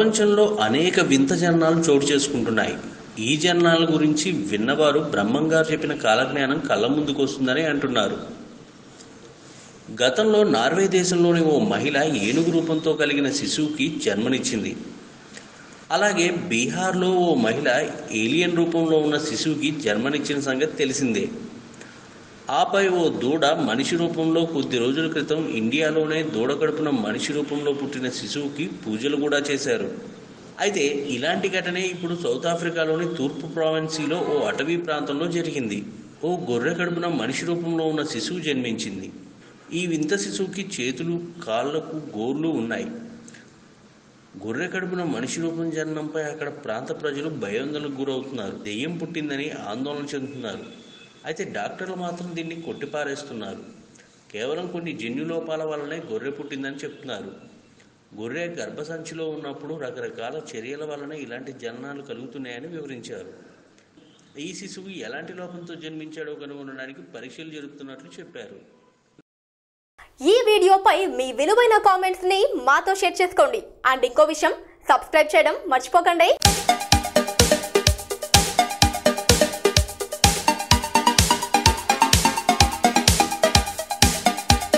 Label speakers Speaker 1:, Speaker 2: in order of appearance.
Speaker 1: ప్రపంచంలో అనేక వింత జననాలు చోటు చేసుకుంటున్నాయి. ఈ జననాల గురించి విన్నవారు బ్రహ్మంగారు చెప్పిన కాలజ్ఞానం కళ్ళ ముందుకు వస్తుందని అంటున్నారు. గతంలో నార్వే దేశంలోని ఓ మహిళ ఏనుగు రూపంతో కలిగిన శిశువుకి జన్మనిచ్చింది. అలాగే బీహార్లో ఓ మహిళ ఏలియన్ రూపంలో ఉన్న శిశువుకి జన్మనిచ్చిన సంగతి తెలిసిందే. ఆపై ఓ దూడ మనిషి రూపంలో కొద్ది రోజుల క్రితం ఇండియాలోనే దూడ కడుపున మనిషి రూపంలో పుట్టిన శిశువుకి పూజలు కూడా చేశారు. అయితే ఇలాంటి ఘటనే ఇప్పుడు సౌత్ ఆఫ్రికాలోని తూర్పు ప్రావిన్సీలో ఓ అటవీ ప్రాంతంలో జరిగింది. ఓ గొర్రె కడుపున మనిషి రూపంలో ఉన్న శిశువు జన్మించింది. ఈ వింత శిశువుకి చేతులు, కాళ్లకు గోర్లు ఉన్నాయి. గొర్రె కడుపున మనిషి రూపం జననంపై అక్కడ ప్రాంత ప్రజలు భయాందోళనకు గురవుతున్నారు. దెయ్యం పుట్టిందని ఆందోళన చెందుతున్నారు. అయితే డాక్టర్లు మాత్రం దీన్ని కొట్టిపారేస్తున్నారు. కేవలం కొన్ని జన్యులోపాల వల్లనే గొర్రె పుట్టిందని చెప్తున్నారు. గొర్రె గర్భసంచిలో ఉన్నప్పుడు రకరకాల చర్యల వలన ఇలాంటి జననాలు కలుగుతున్నాయని వివరించారు. ఈ శిశువు ఎలాంటి లోపంతో జన్మించాడో కనుగొనడానికి పరీక్షలు జరుపుతున్నట్లు చెప్పారు.
Speaker 2: ఈ వీడియోపై మీ విలువైన కామెంట్స్ ని మాతో షేర్ చేసుకోండి. అండ్ ఇంకో విషయం, సబ్స్క్రైబ్ చేయడం మర్చిపోకండి.